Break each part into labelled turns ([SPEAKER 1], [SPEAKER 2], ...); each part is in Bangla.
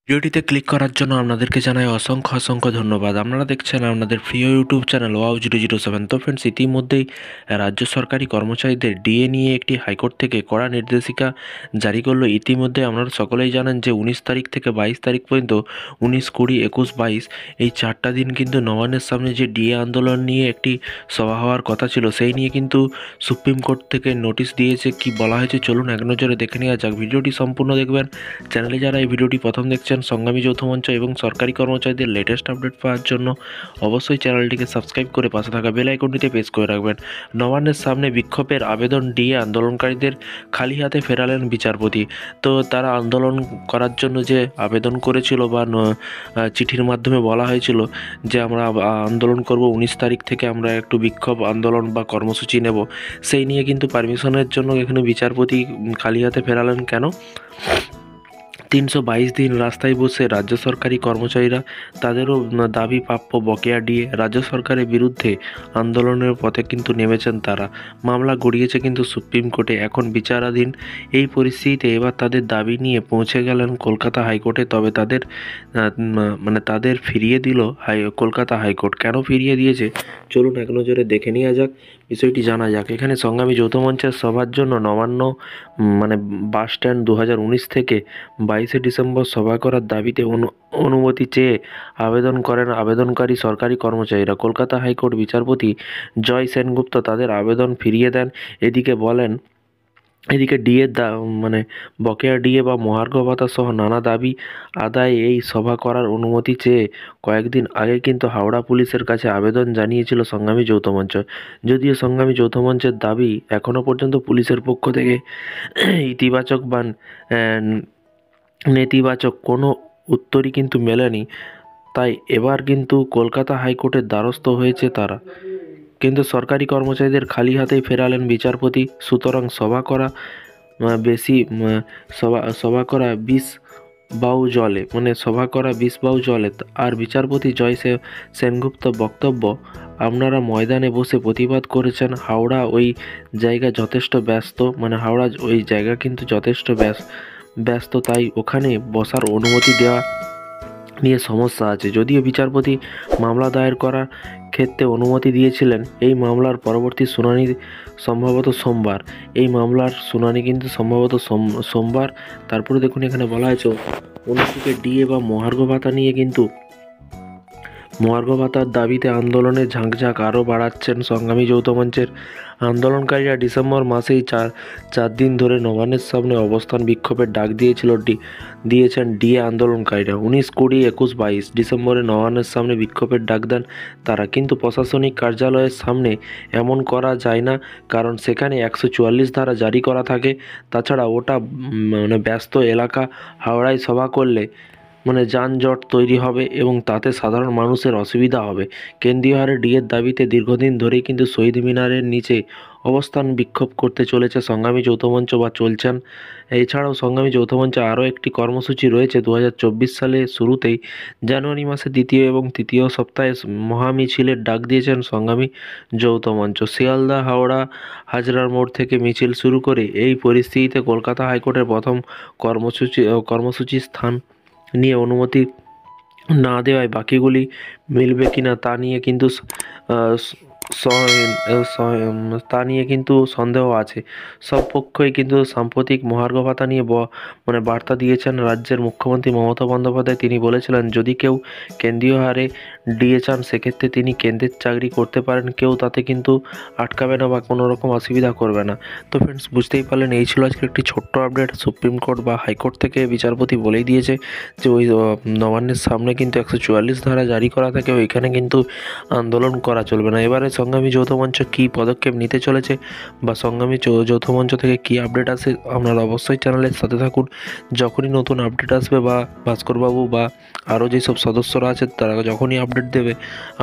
[SPEAKER 1] ভিডিওটিতে ক্লিক করার জন্য আপনাদেরকে জানাই অসংখ্য অসংখ্য ধন্যবাদ। আপনারা দেখছেন আপনাদের প্রিয় ইউটিউব চ্যানেল wow007। তো ফ্রেন্ডস, ইতিমধ্যেই রাজ্য সরকারি কর্মচারীদের ডিএ নিয়ে একটি হাইকোর্ট থেকে কড়া নির্দেশিকা জারি করলো। ইতিমধ্যে আপনারা সকলেই জানেন যে 19 তারিখ থেকে 22 তারিখ পর্যন্ত 19, 20, 21, 22 এই 4টা দিন কিন্তু নবান্নের সামনে যে ডিএ আন্দোলন নিয়ে একটি সভা হওয়ার কথা ছিল, সেই নিয়ে কিন্তু সুপ্রিম কোর্ট থেকে নোটিশ দিয়েছে। কি বলা হয়েছে চলুন এক নজরে দেখে নেওয়া যাক। ভিডিওটি সম্পূর্ণ দেখবেন। চ্যানেলে যারা এই ভিডিওটি প্রথম দেখছেন, সংগ্রামী যৌথ মঞ্চ এবং সরকারি কর্মচারীদের লেটেস্ট আপডেট পাওয়ার জন্য অবশ্যই চ্যানেলটিকে সাবস্ক্রাইব করে পাশে থাকা বেল আইকনটিতে প্রেস করে রাখবেন। নবান্নের সামনে বিক্ষোভের আবেদন ডিএ আন্দোলনকারীদের খালি হাতে ফেরালেন বিচারপতি। তো তারা আন্দোলন করার জন্য যে আবেদন করেছিল বা চিঠির মাধ্যমে বলা হয়েছিল যে আমরা আন্দোলন করব, 19 তারিখ থেকে আমরা একটু বিক্ষোভ আন্দোলন বা কর্মসূচি নেব, সেই নিয়ে কিন্তু পারমিশনের জন্য এখানে বিচারপতি খালি হাতে ফেরালেন। কেন? 322 দিন রাস্তায় বসে রাজ্য সরকারি কর্মচারীরা তাদেরও দাবি প্রাপ্য বকেয়া ডিএ রাজ্য সরকারের বিরুদ্ধে আন্দোলনের পথে কিন্তু নেমেছেন তারা। মামলা গড়িয়েছে কিন্তু সুপ্রিম কোর্টে, এখন বিচারাধীন। এই পরিস্থিতিতে এবার তাদের দাবি নিয়ে পৌঁছে গেলেন কলকাতা হাইকোর্টে। তবে তাদের ফিরিয়ে দিল কলকাতা হাইকোর্ট। কেন ফিরিয়ে দিয়েছে চলুন এক নজরে দেখে নেওয়া যাক, বিষয়টি জানা যাক। এখানে সংগ্রামী যৌথ মঞ্চের সভার জন্য নবান্ন বাস স্ট্যান্ড 2019 থেকে 22শে ডিসেম্বর সভা করার দাবিতে অনুমতি চেয়ে আবেদন করেন আবেদনকারী সরকারি কর্মচারীরা। কলকাতা হাইকোর্ট বিচারপতি জয় সেনগুপ্ত তাদের আবেদন ফিরিয়ে দেন। এদিকে ডিএর বকেয়া ডিএ বা মহার্ঘ ভাতা সহ নানা দাবি আদায়ে এই সভা করার অনুমতি চেয়ে কয়েকদিন আগে কিন্তু হাওড়া পুলিশের কাছে আবেদন জানিয়েছিল সংগ্রামী যৌথ মঞ্চ। যদিও সংগ্রামী যৌথ মঞ্চের দাবি এখনও পর্যন্ত পুলিশের পক্ষ থেকে ইতিবাচক বা নেতিবাচক কোনো উত্তরই কিন্তু মেলেনি। তাই এবার কিন্তু কলকাতা হাইকোর্টের দ্বারস্থ হয়েছে তারা। কিন্তু সরকারি কর্মচারীদের খালি হাতেই ফেরালেন বিচারপতি। সুতরাং সভা করা 20 বাউ জলে, সভা করা 20 বাউ জলে। আর বিচারপতি জয় সেনগুপ্ত বক্তব্য, আপনারা ময়দানে বসে প্রতিবাদ করেছেন, হাওড়া ওই জায়গা যথেষ্ট ব্যস্ত, হাওড়া ওই জায়গা কিন্তু যথেষ্ট ব্যস্ত, তাই ওখানে বসার অনুমতি দেওয়া নিয়ে সমস্যা আছে। যদিও বিচারপতি মামলা দায়ের করার ক্ষেত্রে অনুমতি দিয়েছিলেন, এই মামলার পরবর্তী শুনানি সম্ভবত সোমবার। এই মামলার শুনানি কিন্তু সম্ভবত সোমবার। তারপরে দেখুন এখানে বলা হয়েছে, অন্যদিকে ডিএ বা মহার্ঘ ভাতা নিয়ে কিন্তু মহার্ঘ ভাতার দাবিতে আন্দোলনের ঝাঁকঝাঁক আরও বাড়াচ্ছেন সংগ্রামী যৌথ মঞ্চের আন্দোলনকারীরা। ডিসেম্বর মাসেই চার দিন ধরে নবান্নের সামনে অবস্থান বিক্ষোভের ডাক দিয়েছেন ডিএ আন্দোলনকারীরা। 19, 20, 21, 22 ডিসেম্বরে নবান্নের সামনে বিক্ষোভের ডাক দেন তারা। কিন্তু প্রশাসনিক কার্যালয়ের সামনে এমন করা যায় না, কারণ সেখানে 144 ধারা জারি করা থাকে। তাছাড়া ওটা ব্যস্ত এলাকা, হাওড়ায় সভা করলে যানজট তৈরি হবে এবং তাতে সাধারণ মানুষের অসুবিধা হবে। কেন্দ্রীয় হারে ডিএর দাবিতে দীর্ঘদিন ধরেই কিন্তু শহীদ মিনারের নিচে অবস্থান বিক্ষোভ করতে চলেছে সংগ্রামী যৌথ মঞ্চ বা চলছেন। এছাড়াও সংগ্রামী যৌথ মঞ্চে আরও একটি কর্মসূচি রয়েছে। 2024 সালের শুরুতেই জানুয়ারি মাসে 2য় এবং 3য় সপ্তাহে মহামিছিলের ডাক দিয়েছেন সংগ্রামী যৌথ মঞ্চ। শিয়ালদা, হাওড়া, হাজরার মোড় থেকে মিছিল শুরু করে। এই পরিস্থিতিতে কলকাতা হাইকোর্টের প্রথম কর্মসূচি স্থান নিয়ে অনুমতি না দেওয়ায় বাকিগুলি মিলবে কিনা তা নিয়ে কিন্তু সন্দেহ আছে। সব পক্ষই কিন্তু সাম্প্রতিক মহার্ঘ ভাতা নিয়ে বার্তা দিয়েছেন রাজ্যের মুখ্যমন্ত্রী মমতা বন্দ্যোপাধ্যায়। তিনি বলেছিলেন, যদি কেউ কেন্দ্রীয় হারে ডিএ চান সেক্ষেত্রে তিনি কেন্দ্রের চাকরি করতে পারেন, কেউ তাতে কিন্তু আটকাবে না বা কোনো রকম অসুবিধা করবে না। তো ফ্রেন্ডস, বুঝতেই পারলেন, এই ছিল আজকে একটি ছোট্ট আপডেট। সুপ্রিম কোর্ট বা হাইকোর্ট থেকে বিচারপতি বলেই দিয়েছে যে ওই নবান্নের সামনে কিন্তু 144 ধারা জারি করা থাকে, ওইখানে কিন্তু আন্দোলন করা চলবে না। এবারে সংগ্রামী যৌথ মঞ্চ কী পদক্ষেপ নিতে চলেছে বা সংগ্রামী যৌথ মঞ্চ থেকে কী আপডেট আসে, আপনারা অবশ্যই চ্যানেলের সাথে থাকুন। যখনই নতুন আপডেট আসবে বা ভাস্করবাবু বা আরও যেসব সদস্যরা আছে তারা যখনই আপডেট দেবে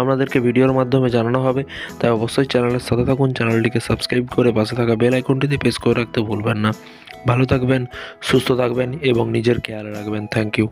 [SPEAKER 1] আপনাদেরকে ভিডিওর মাধ্যমে জানানো হবে। তাই অবশ্যই চ্যানেলের সাথে থাকুন, চ্যানেলটিকে সাবস্ক্রাইব করে পাশে থাকা বেল আইকনটিতে প্রেস করে রাখতে ভুলবেন না। ভালো থাকবেন, সুস্থ থাকবেন এবং নিজের খেয়াল রাখবেন। Thank you.